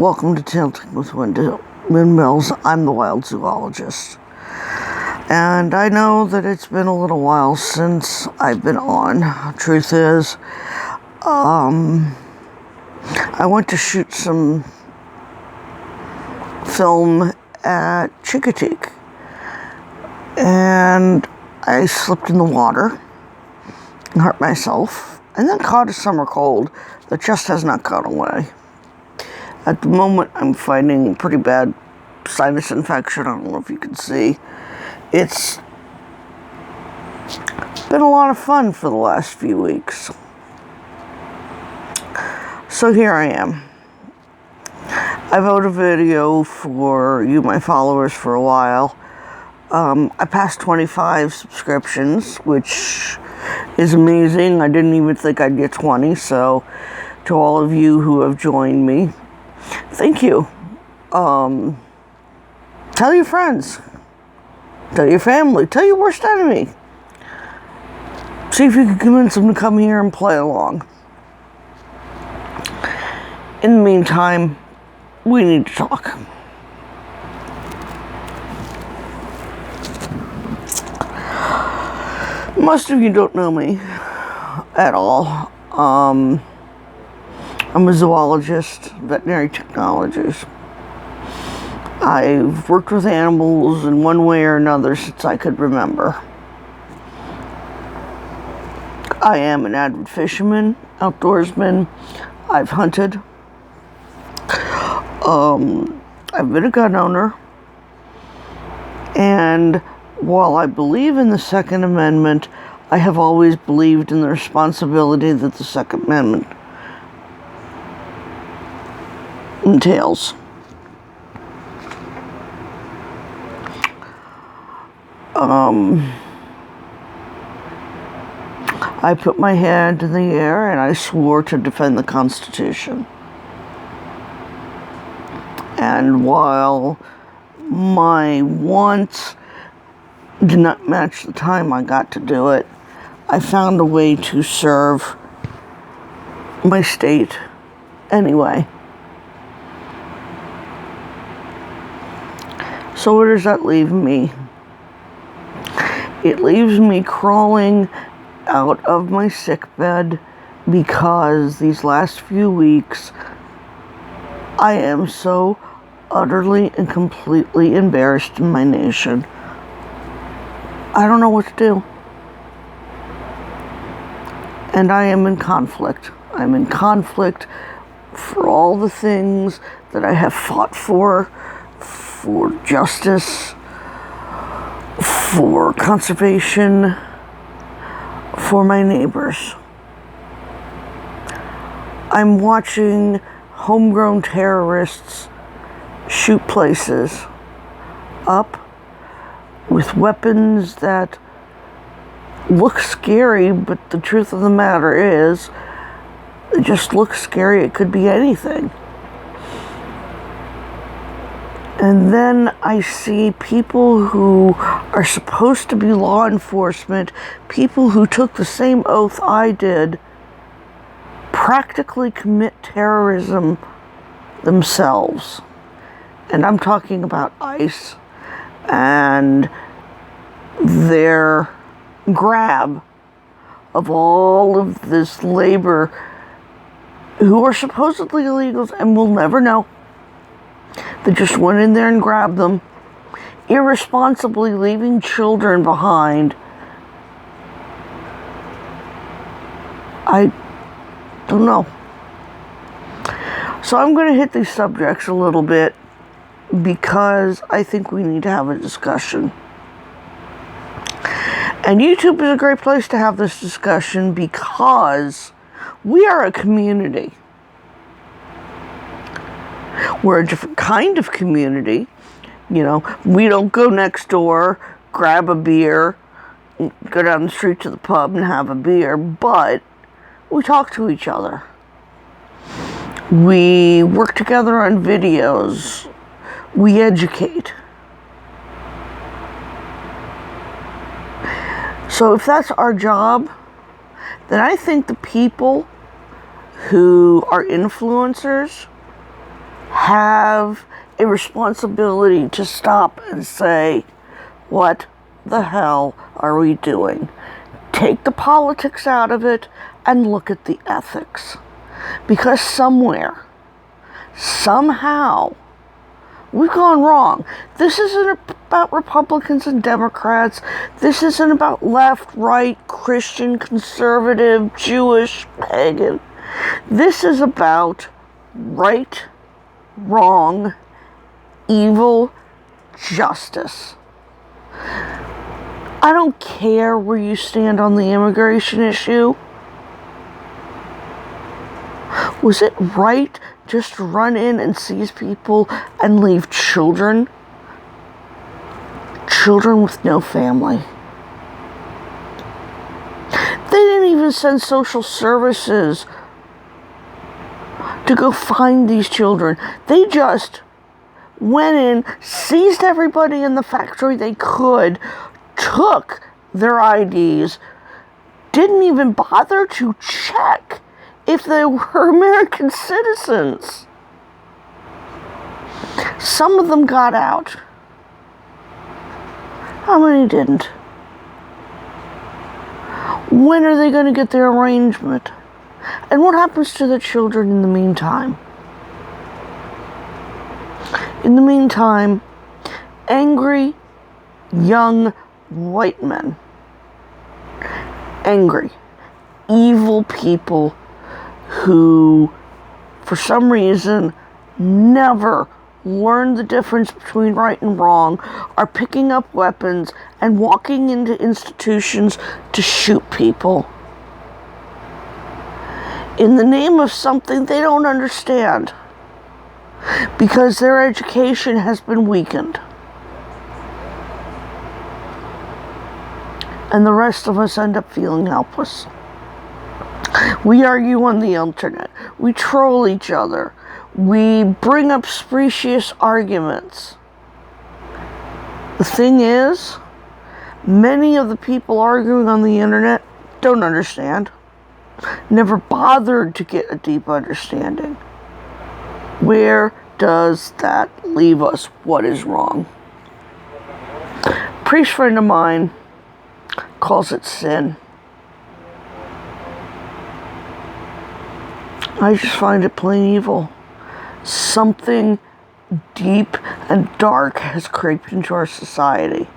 Welcome to Tilting with Windmills. I'm the wild zoologist. And I know that it's been a little while since I've been on. Truth is, I went to shoot some film at Chincoteague. And I slipped in the water and hurt myself. And then caught a summer cold that just has not gone away. At the moment, I'm fighting pretty bad sinus infection. I don't know if you can see. It's been a lot of fun for the last few weeks. So here I am. I've out a video for you, my followers, for a while. I passed 25 subscriptions, which is amazing. I didn't even think I'd get 20, so to all of you who have joined me, thank you. Tell your friends. Tell your family. Tell your worst enemy. See if you can convince them to come here and play along. In the meantime, we need to talk. Most of you don't know me at all. I'm a zoologist, veterinary technologist. I've worked with animals in one way or another since I could remember. I am an avid fisherman, outdoorsman. I've hunted. I've been a gun owner. And while I believe in the Second Amendment, I have always believed in the responsibility that the Second Amendment entails. I put my hand in the air and I swore to defend the Constitution. And while my wants did not match the time I got to do it, I found a way to serve my state anyway. So where does that leave me? It leaves me crawling out of my sickbed because these last few weeks I am so utterly and completely embarrassed in my nation. I don't know what to do. And I am in conflict. I'm in conflict for all the things that I have fought for justice, for conservation, for my neighbors. I'm watching homegrown terrorists shoot places up with weapons that look scary, but the truth of the matter is, it just looks scary. It could be anything. And then I see people who are supposed to be law enforcement, people who took the same oath I did, practically commit terrorism themselves. And I'm talking about ICE and their grab of all of this labor who are supposedly illegals and we'll never know. They just went in there and grabbed them, irresponsibly leaving children behind. I don't know. So I'm going to hit these subjects a little bit because I think we need to have a discussion. And YouTube is a great place to have this discussion because we are a community. We're a different kind of community. You know, we don't go next door, grab a beer, go down the street to the pub and have a beer, but we talk to each other. We work together on videos. We educate. So if that's our job, then I think the people who are influencers have a responsibility to stop and say, what the hell are we doing? Take the politics out of it and look at the ethics. Because somewhere, somehow, we've gone wrong. This isn't about Republicans and Democrats. This isn't about left, right, Christian, conservative, Jewish, pagan. This is about right, wrong, evil, justice. I don't care where you stand on the immigration issue. Was it right just to run in and seize people and leave children? Children with no family. They didn't even send social services to go find these children. They just went in, seized everybody in the factory they could, took their IDs, didn't even bother to check if they were American citizens. Some of them got out. How many didn't? When are they going to get their arrangement? And what happens to the children in the meantime? In the meantime, angry young white men, angry, evil people who, for some reason, never learned the difference between right and wrong, are picking up weapons and walking into institutions to shoot people in the name of something they don't understand, because their education has been weakened. And the rest of us end up feeling helpless. We argue on the internet. We troll each other. We bring up specious arguments. The thing is, many of the people arguing on the internet don't understand. Never bothered to get a deep understanding. Where does that leave us? What is wrong? A priest friend of mine calls it sin. I just find it plain evil. Something deep and dark has crept into our society.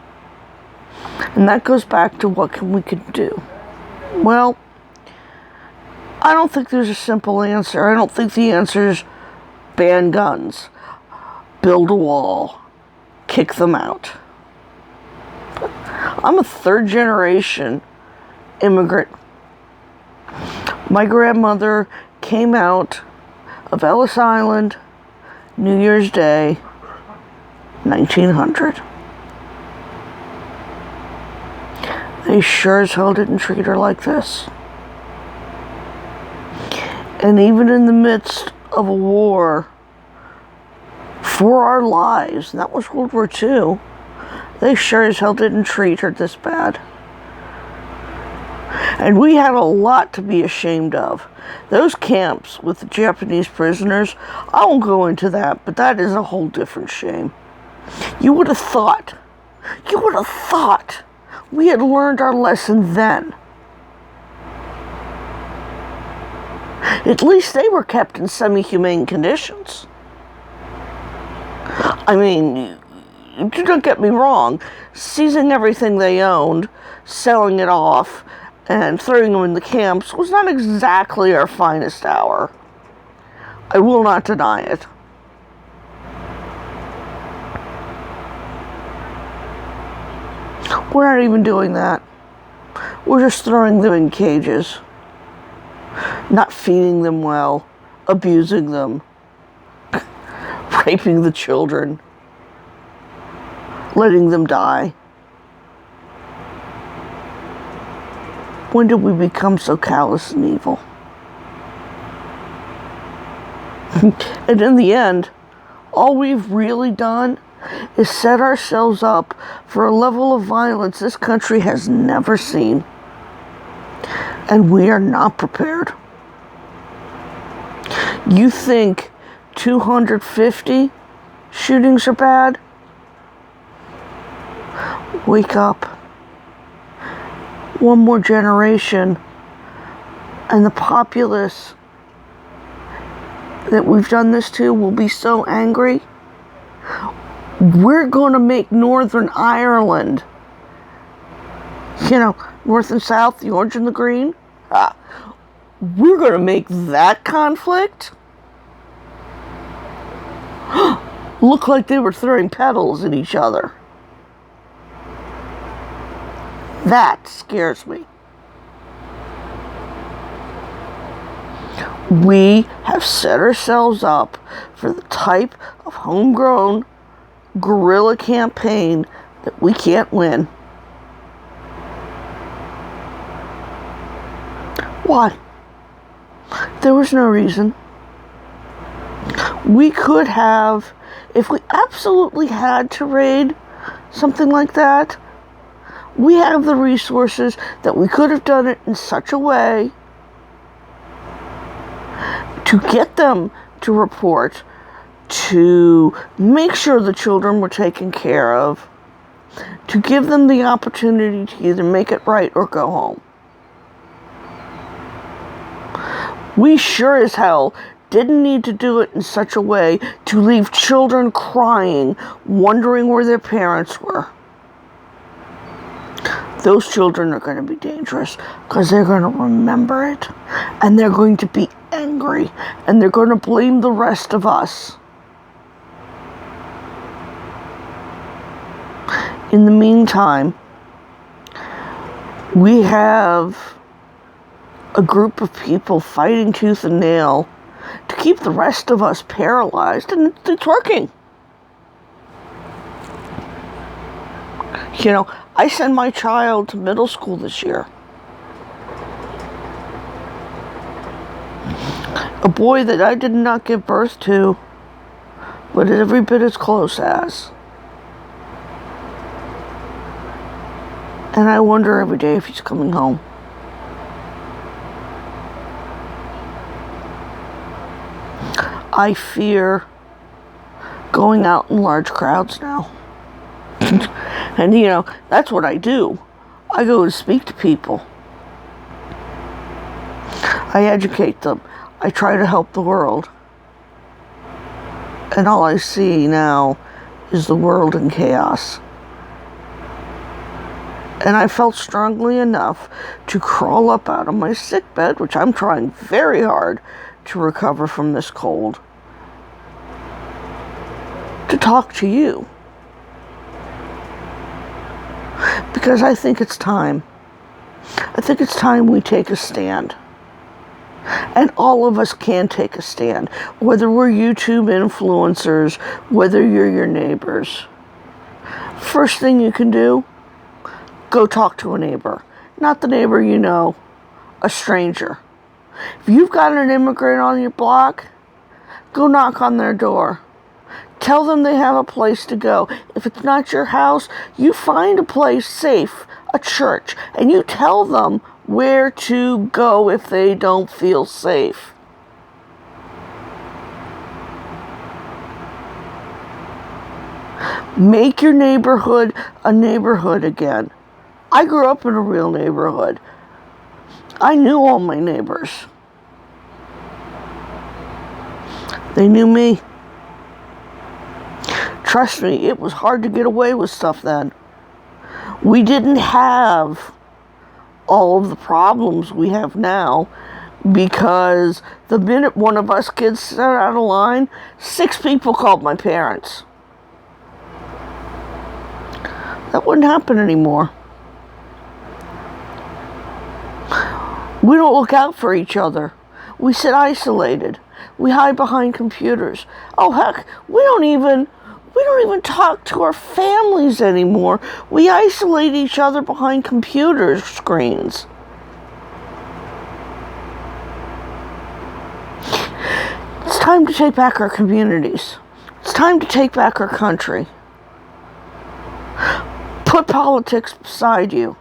And that goes back to what we could do. Well, I don't think there's a simple answer. I don't think the answer is ban guns, build a wall, kick them out. I'm a third generation immigrant. My grandmother came out of Ellis Island, New Year's Day, 1900. They sure as hell didn't treat her like this. And even in the midst of a war for our lives, and that was World War II, they sure as hell didn't treat her this bad. And we had a lot to be ashamed of. Those camps with the Japanese prisoners, I won't go into that, but that is a whole different shame. You would have thought we had learned our lesson then. At least they were kept in semi-humane conditions. I mean, don't get me wrong, seizing everything they owned, selling it off, and throwing them in the camps was not exactly our finest hour. I will not deny it. We're not even doing that. We're just throwing them in cages. Not feeding them well, abusing them, raping the children, letting them die. When did we become so callous and evil? And in the end, all we've really done is set ourselves up for a level of violence this country has never seen. And we are not prepared. You think 250 shootings are bad. Wake up. One more generation, and the populace that we've done this to will be so angry. We're going to make Northern Ireland, North and South, the orange and the green. We're going to make that conflict look like they were throwing petals at each other. That scares me. We have set ourselves up for the type of homegrown guerrilla campaign that we can't win. Why? There was no reason. We could have, if we absolutely had to raid something like that, we have the resources that we could have done it in such a way to get them to report, to make sure the children were taken care of, to give them the opportunity to either make it right or go home. We sure as hell didn't need to do it in such a way to leave children crying, wondering where their parents were. Those children are going to be dangerous because they're going to remember it, and they're going to be angry, and they're going to blame the rest of us. In the meantime, we have a group of people fighting tooth and nail to keep the rest of us paralyzed, and it's working. I send my child to middle school this year. A boy that I did not give birth to, but every bit as close as. And I wonder every day if he's coming home. I fear going out in large crowds now. And that's what I do. I go to speak to people. I educate them. I try to help the world. And all I see now is the world in chaos. And I felt strongly enough to crawl up out of my sick bed, which I'm trying very hard to recover from this cold, to talk to you. Because I think it's time. I think it's time we take a stand. And all of us can take a stand. Whether we're YouTube influencers, whether you're your neighbors. First thing you can do, go talk to a neighbor. Not the neighbor you know, a stranger. If you've got an immigrant on your block, go knock on their door. Tell them they have a place to go. If it's not your house, you find a place safe, a church, and you tell them where to go if they don't feel safe. Make your neighborhood a neighborhood again. I grew up in a real neighborhood. I knew all my neighbors. They knew me. Trust me, it was hard to get away with stuff then. We didn't have all of the problems we have now because the minute one of us kids set out of line, 6 people called my parents. That wouldn't happen anymore. We don't look out for each other. We sit isolated. We hide behind computers. Oh heck, we don't even talk to our families anymore. We isolate each other behind computer screens. It's time to take back our communities. It's time to take back our country. Put politics beside you.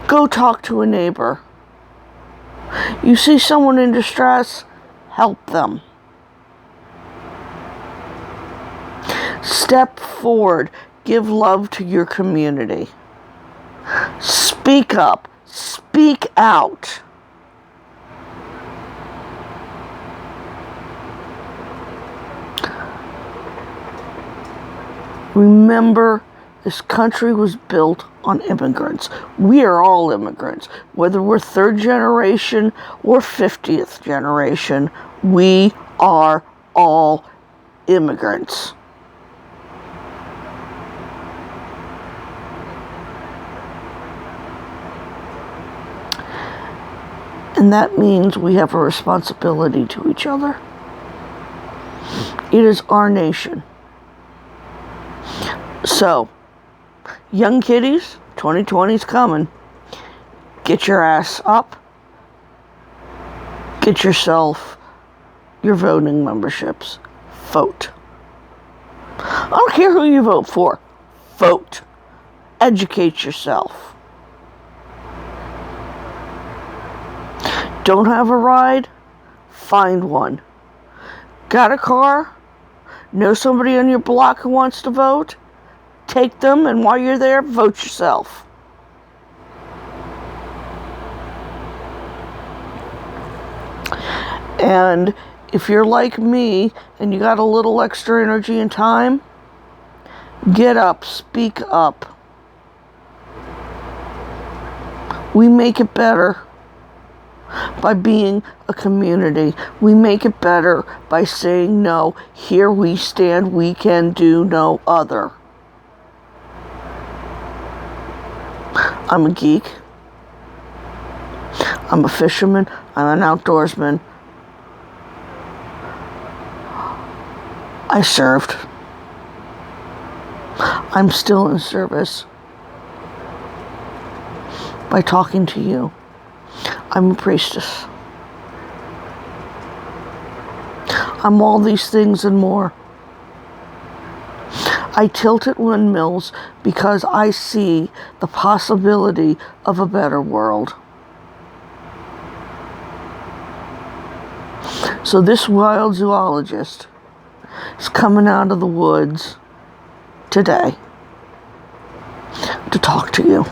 Go talk to a neighbor. You see someone in distress, help them. Step forward. Give love to your community. Speak up. Speak out. Remember, this country was built on immigrants. We are all immigrants. Whether we're third generation or 50th generation, we are all immigrants. And that means we have a responsibility to each other. It is our nation. So, young kiddies, 2020's coming. Get your ass up. Get yourself your voting memberships. Vote. I don't care who you vote for. Vote. Educate yourself. Don't have a ride? Find one. Got a car? Know somebody on your block who wants to vote? Take them, and while you're there, vote yourself. And if you're like me and you got a little extra energy and time, get up, speak up. We make it better by being a community. We make it better by saying no. Here we stand, we can do no other. I'm a geek. I'm a fisherman. I'm an outdoorsman. I served. I'm still in service by talking to you. I'm a priestess. I'm all these things and more. I tilt at windmills because I see the possibility of a better world. So this wild zoologist is coming out of the woods today to talk to you.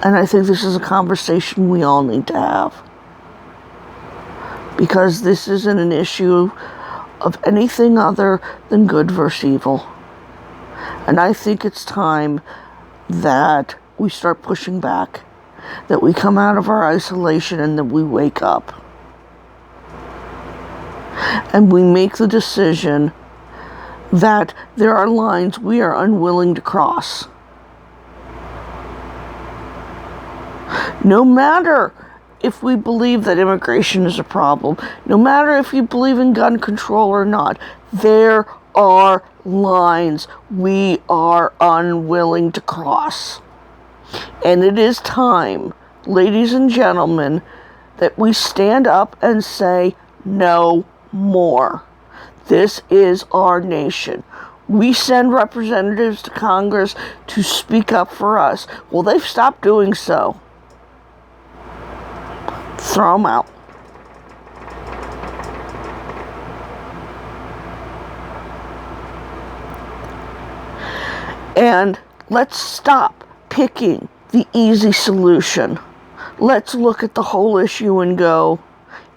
And I think this is a conversation we all need to have. Because this isn't an issue of anything other than good versus evil. And I think it's time that we start pushing back, that we come out of our isolation and that we wake up. And we make the decision that there are lines we are unwilling to cross. No matter if we believe that immigration is a problem, no matter if you believe in gun control or not, there are lines we are unwilling to cross. And it is time, ladies and gentlemen, that we stand up and say no more. This is our nation. We send representatives to Congress to speak up for us. Well, they've stopped doing so. Throw them out. And let's stop picking the easy solution. Let's look at the whole issue and go,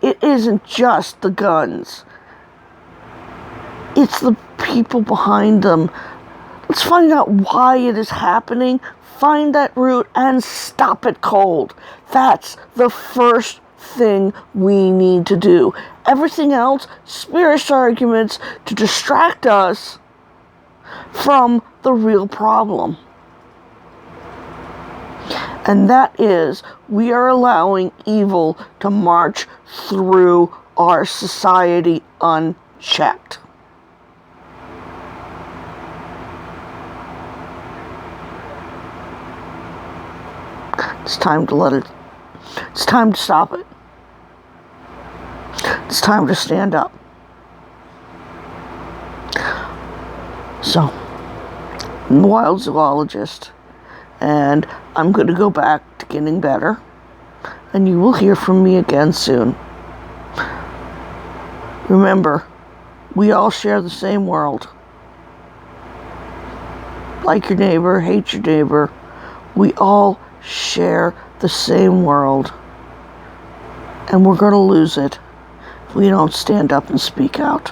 it isn't just the guns. It's the people behind them. Let's find out why it is happening, find that root, and stop it cold. That's the first thing we need to do. Everything else, spurious arguments to distract us from the real problem. And that is, we are allowing evil to march through our society unchecked. It's time to let it. It's time to stop it. It's time to stand up. So, I'm a wild zoologist, and I'm going to go back to getting better, and you will hear from me again soon. Remember, We all share the same world. Like your neighbor, hate your neighbor. We all share the same world. And we're going to lose it if we don't stand up and speak out.